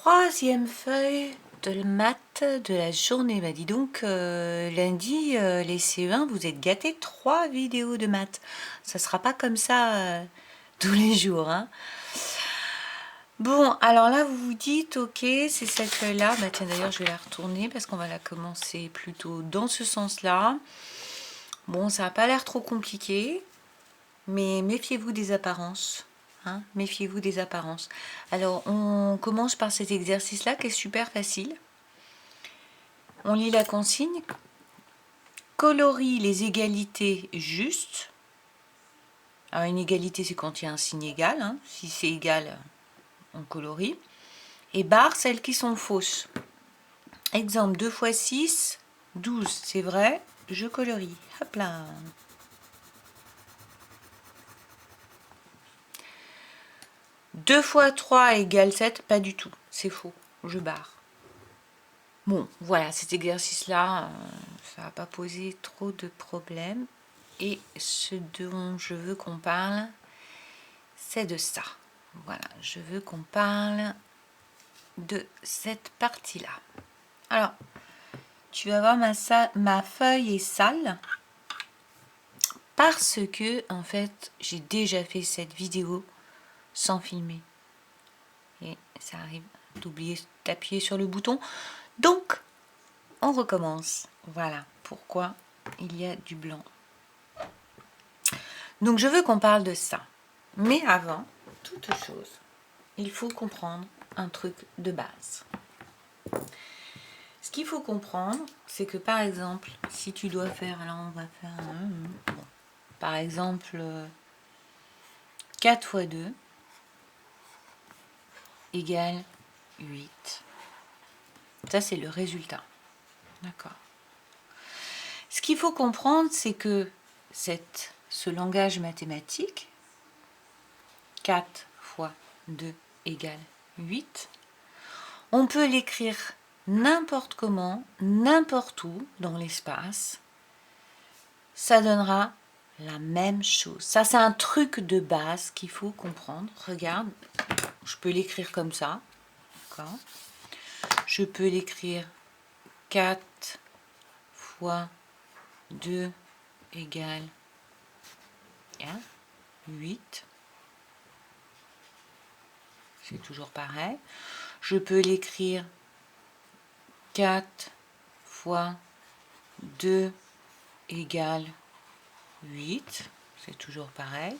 troisième feuille de maths de la journée. Bah dis donc, lundi, les CE1, vous êtes gâtés, 3 vidéos de maths. Ça sera pas comme ça tous les jours, hein. Bon, alors là, vous vous dites, ok, c'est cette feuille-là. Bah tiens, d'ailleurs, je vais la retourner parce qu'on va la commencer plutôt dans ce sens-là. Bon, ça n'a pas l'air trop compliqué, mais méfiez-vous des apparences. Hein, méfiez-vous des apparences. Alors, on commence par cet exercice-là qui est super facile. On lit la consigne. Colorie les égalités justes. Alors, une égalité, c'est quand il y a un signe égal. Hein. Si c'est égal, on colorie. Et barre celles qui sont fausses. Exemple, 2 fois 6, 12. C'est vrai, je colorie. Hop là. Deux fois 3 égale 7, pas du tout. C'est faux, je barre. Bon, voilà, cet exercice-là, ça va pas poser trop de problèmes. Et ce dont je veux qu'on parle, c'est de ça. Voilà, je veux qu'on parle de cette partie-là. Alors, tu vas voir, ma feuille est sale parce que, en fait, j'ai déjà fait cette vidéo sans filmer. Et ça arrive d'oublier d'appuyer sur le bouton. Donc, on recommence. Voilà pourquoi il y a du blanc. Donc, je veux qu'on parle de ça. Mais avant toute chose, il faut comprendre un truc de base. Ce qu'il faut comprendre, c'est que par exemple, si tu dois faire, alors on va faire, bon, par exemple, 4 fois 2 égale 8. Ça, c'est le résultat. D'accord. Ce qu'il faut comprendre, c'est que ce langage mathématique, 4 fois 2 égale 8, on peut l'écrire n'importe comment, n'importe où dans l'espace. Ça donnera la même chose. Ça, c'est un truc de base qu'il faut comprendre. Regarde, je peux l'écrire comme ça. D'accord. Je peux l'écrire 4 fois 2 égale 8. C'est toujours pareil. Je peux l'écrire 4 fois 2 égale 8. C'est toujours pareil.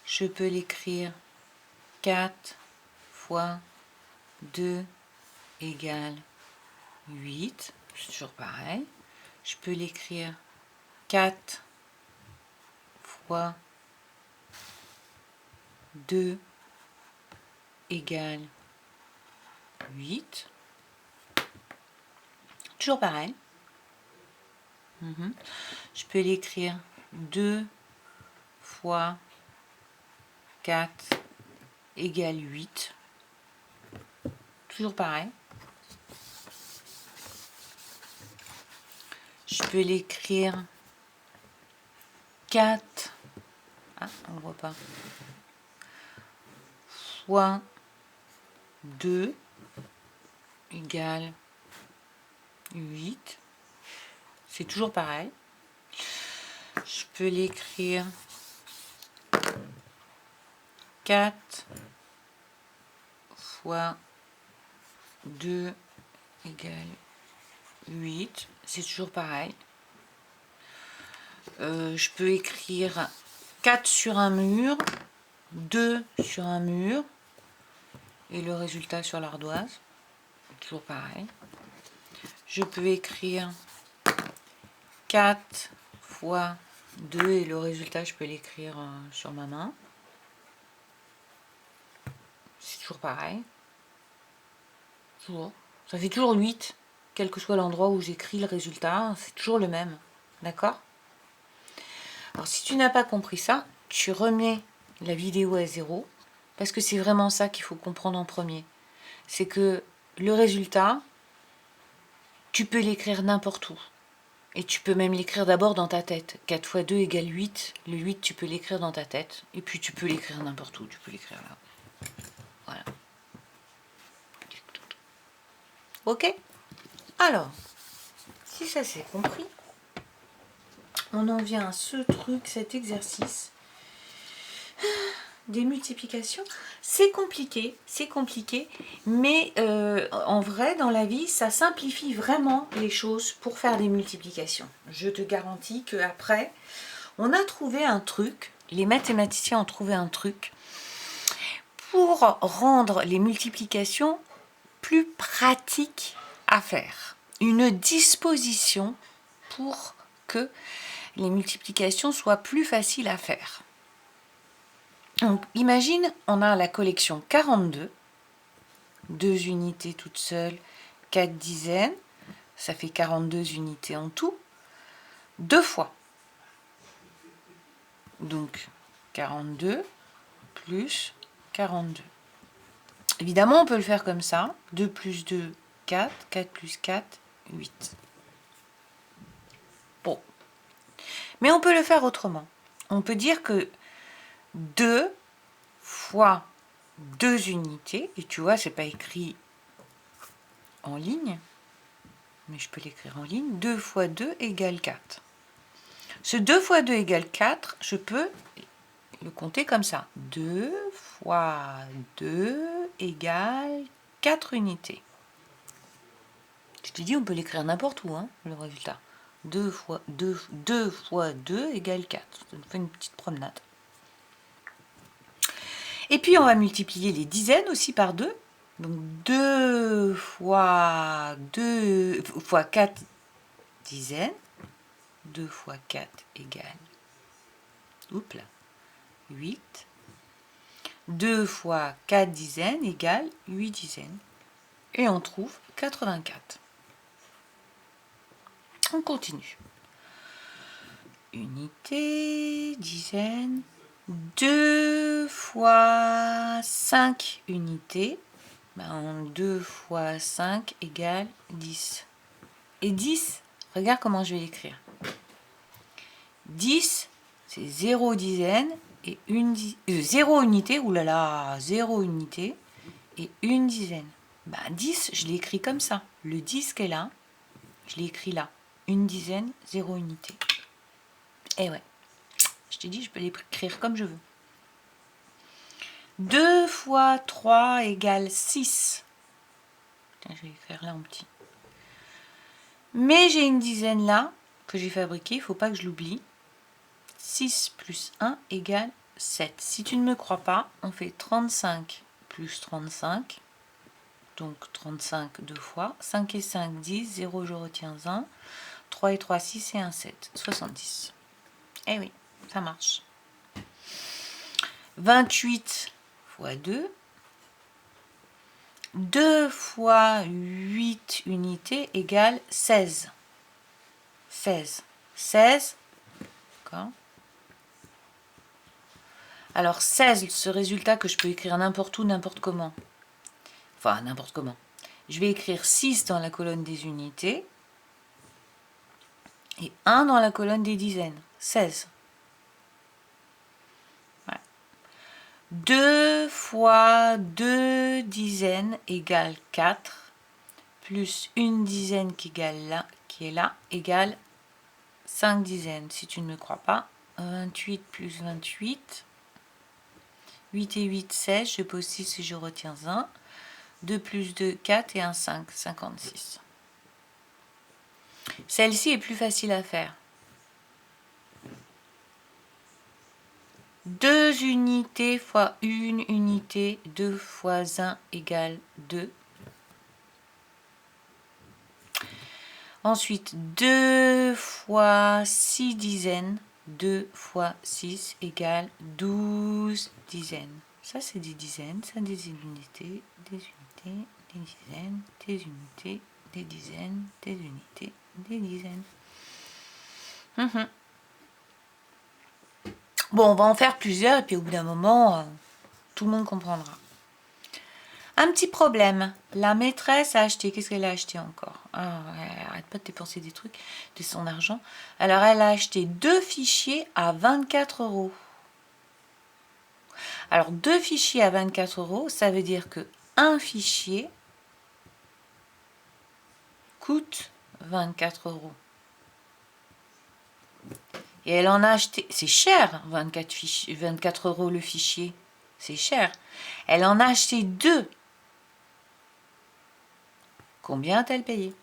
Je peux l'écrire 4 fois 2 égale 8. C'est toujours pareil. Je peux l'écrire 4 fois 2 égale 8. Toujours pareil. Je peux l'écrire 2 fois 4 égale 8. Toujours pareil. Je peux l'écrire 4, on ne voit pas, fois 2 égale 8. C'est toujours pareil. Je peux l'écrire 4 fois 2 égale 8. C'est toujours pareil. Je peux écrire 4 sur un mur, 2 sur un mur, et le résultat sur l'ardoise. Toujours pareil. Je peux écrire 4 fois 2 et le résultat, je peux l'écrire sur ma main. C'est toujours pareil. Toujours. Ça fait toujours 8, quel que soit l'endroit où j'écris le résultat, c'est toujours le même. D'accord? Alors, si tu n'as pas compris ça, tu remets la vidéo à 0, parce que c'est vraiment ça qu'il faut comprendre en premier. C'est que le résultat, tu peux l'écrire n'importe où. Et tu peux même l'écrire d'abord dans ta tête. 4 fois 2 égale 8. Le 8, tu peux l'écrire dans ta tête. Et puis tu peux l'écrire n'importe où. Tu peux l'écrire là. Voilà. Ok? Alors, si ça c'est compris, on en vient à ce truc, cet exercice des multiplications. C'est compliqué, mais en vrai, dans la vie, ça simplifie vraiment les choses pour faire des multiplications. Je te garantis qu'après, on a trouvé un truc, les mathématiciens ont trouvé un truc pour rendre les multiplications plus pratiques à faire. Une disposition pour que les multiplications soient plus faciles à faire. Donc, imagine, on a la collection 42, 2 unités toutes seules, 4 dizaines, ça fait 42 unités en tout, 2 fois. Donc, 42 plus 42. Évidemment, on peut le faire comme ça. 2 plus 2, 4. 4 plus 4, 8. Bon. Mais on peut le faire autrement. On peut dire que 2 fois 2 unités, et tu vois, c'est pas écrit en ligne, mais je peux l'écrire en ligne, 2 fois 2 égale 4. Ce 2 fois 2 égale 4, je peux le compter comme ça. 2 fois 2 égale 4 unités. Je te dis, on peut l'écrire n'importe où, hein, le résultat. 2 fois 2 égale 4. Ça nous fait une petite promenade. Et puis, on va multiplier les dizaines aussi par 2. Donc, 2 fois 2 fois 4 dizaines. 2 fois 4 égale, oups là, 8. 2 fois 4 dizaines égale 8 dizaines. Et on trouve 84. On continue. Unité, dizaine. 2 fois 5 unités. 2 fois 5 égale 10. Et 10, regarde comment je vais l'écrire. 10, c'est 0 dizaine et 0 unité, oulala, 0 unité et 1 dizaine. 10, je l'ai écrit comme ça. Le 10 qu'est là, je l'ai écrit là. 1 dizaine, 0 unité. Et ouais, je t'ai dit, je peux l'écrire comme je veux. 2 fois 3 égale 6. Tiens, je vais l'écrire là en petit. Mais j'ai une dizaine là, que j'ai fabriquée, il ne faut pas que je l'oublie. 6 plus 1 égale 7. Si tu ne me crois pas, on fait 35 plus 35. Donc 35 deux fois. 5 et 5, 10. 0, je retiens 1. 3 et 3, 6 et 1, 7. 70. Eh oui, ça marche. 28 fois 2. 2 fois 8 unités égale 16. 16. 16. D'accord. Alors 16, ce résultat que je peux écrire n'importe où, n'importe comment. Enfin, n'importe comment. Je vais écrire 6 dans la colonne des unités et 1 dans la colonne des dizaines. 16. Voilà. 2 fois 2 dizaines égale 4, plus une dizaine qui est là, égale 5 dizaines. Si tu ne me crois pas, 28 plus 28, 8 et 8, 16, je pose 6 et je retiens 1. 2 plus 2, 4 et 1, 5, 56. Celle-ci est plus facile à faire. 2 unités fois 1 unité, 2 fois 1 égale 2. Ensuite, 2 fois 6 dizaines, 2 fois 6 égale 12 dizaines. Ça, c'est des dizaines, ça, des unités, des dizaines, des unités, des dizaines, des unités, des dizaines. Bon, on va en faire plusieurs et puis au bout d'un moment, tout le monde comprendra. Un petit problème. La maîtresse a acheté. Qu'est-ce qu'elle a acheté encore? Elle arrête pas de dépenser des trucs, de son argent. Alors, elle a acheté 2 fichiers à 24 €. Alors, 2 fichiers à 24 €, ça veut dire que un fichier coûte 24 €. Et elle en a acheté, c'est cher, 24 € le fichier, c'est cher. Elle en a acheté 2. Combien a-t-elle payé?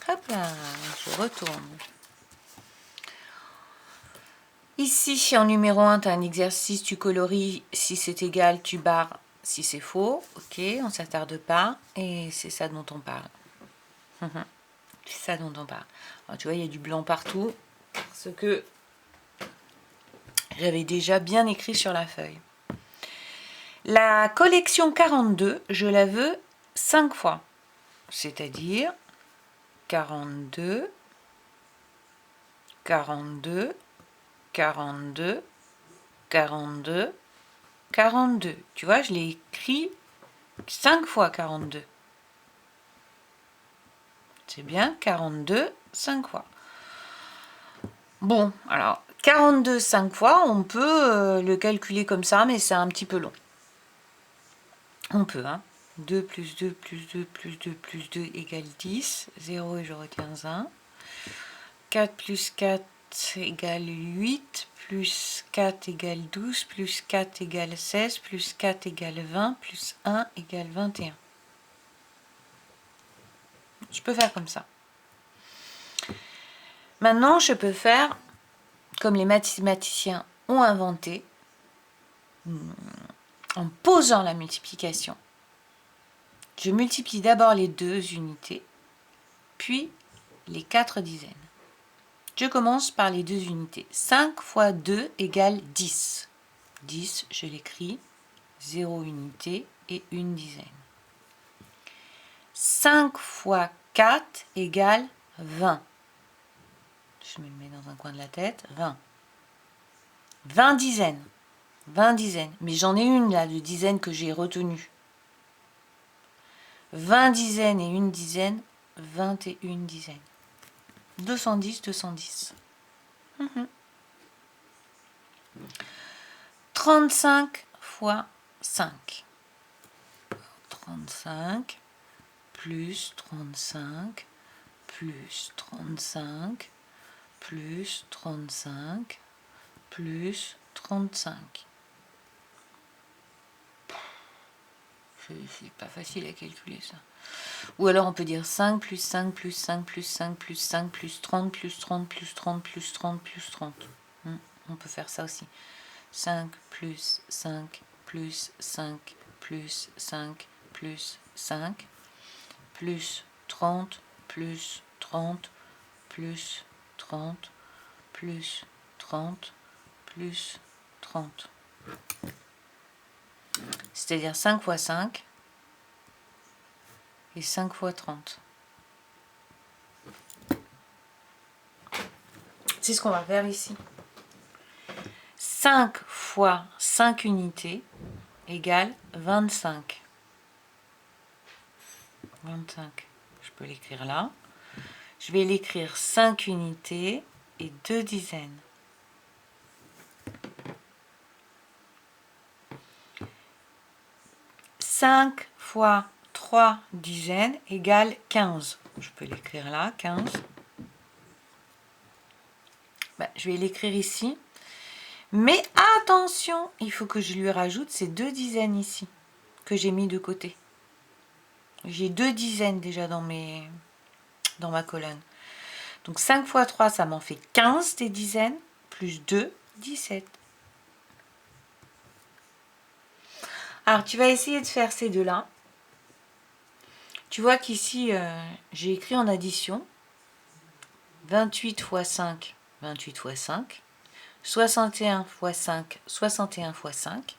Hop là, je retourne. Ici, en numéro 1, tu as un exercice, tu colories, si c'est égal, tu barres, si c'est faux. Ok, on ne s'attarde pas, et c'est ça dont on parle. C'est ça dont on parle. Alors, tu vois, il y a du blanc partout, parce que j'avais déjà bien écrit sur la feuille. La collection 42, je la veux 5 fois. C'est-à-dire 42, 42, 42, 42, 42. Tu vois, je l'ai écrit 5 fois 42. C'est bien, 42, 5 fois. Bon, alors, 42, 5 fois, on peut le calculer comme ça, mais c'est un petit peu long. On peut, hein. 2 plus 2 plus 2 plus 2 plus 2 égale 10. 0 et je retiens 1. 4 plus 4 égale 8. Plus 4 égale 12. Plus 4 égale 16. Plus 4 égale 20. Plus 1 égale 21. Je peux faire comme ça. Maintenant, je peux faire comme les mathématiciens ont inventé, en posant la multiplication. Je multiplie d'abord les 2 unités, puis les 4 dizaines. Je commence par les 2 unités. 5 fois 2 égale 10. 10, je l'écris, 0 unité et 1 dizaine. 5 fois 4 égale 20. Je me le mets dans un coin de la tête. 20. 20 dizaines. 20 dizaines. Mais j'en ai une là de dizaines que j'ai retenue. 20 dizaines et 1 dizaine, 21 dizaines. 210, 210. 35 fois 5. 35 plus 35 plus 35 plus 35 plus 35. C'est pas facile à calculer ça. Ou alors on peut dire 5 plus 5 plus 5 plus 5 plus 5 plus 30 plus 30 plus 30 plus 30 plus 30. On peut faire ça aussi. 5 plus 5 plus 5 plus 5 plus 5 plus 30 plus 30 plus 30 plus 30 plus 30. C'est-à-dire 5 fois 5 et 5 fois 30. C'est ce qu'on va faire ici. 5 fois 5 unités égale 25. 25. Je peux l'écrire là. Je vais l'écrire 5 unités et 2 dizaines. « 5 fois 3 dizaines égale 15. Je peux l'écrire là, 15. Je vais l'écrire ici. Mais attention, il faut que je lui rajoute ces 2 dizaines ici, que j'ai mis de côté. J'ai 2 dizaines déjà dans ma colonne. Donc 5 fois 3, ça m'en fait 15 des dizaines, plus 2, 17. Alors, tu vas essayer de faire ces deux-là. Tu vois qu'ici, j'ai écrit en addition 28 fois 5, 28 fois 5. 61 fois 5, 61 fois 5.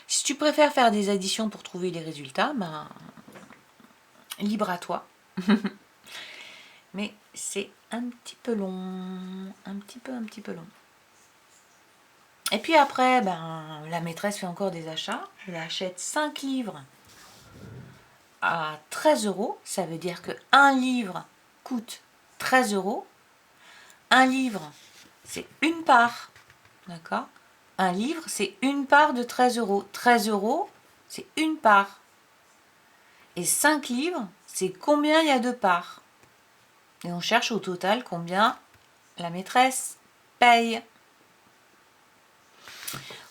Si tu préfères faire des additions pour trouver les résultats, libre à toi. Mais c'est un petit peu long. Un petit peu long. Et puis après, la maîtresse fait encore des achats. Elle achète 5 livres à 13 €. Ça veut dire que un livre coûte 13 €. Un livre, c'est une part. D'accord? Un livre, c'est une part de 13 €. 13 €, c'est une part. Et 5 livres, c'est combien il y a de parts. Et on cherche au total combien la maîtresse paye.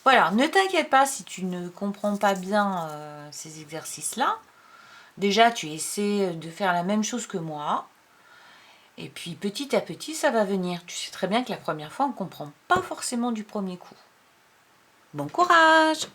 Voilà, ne t'inquiète pas si tu ne comprends pas bien ces exercices-là. Déjà, tu essaies de faire la même chose que moi. Et puis, petit à petit, ça va venir. Tu sais très bien que la première fois, on ne comprend pas forcément du premier coup. Bon courage!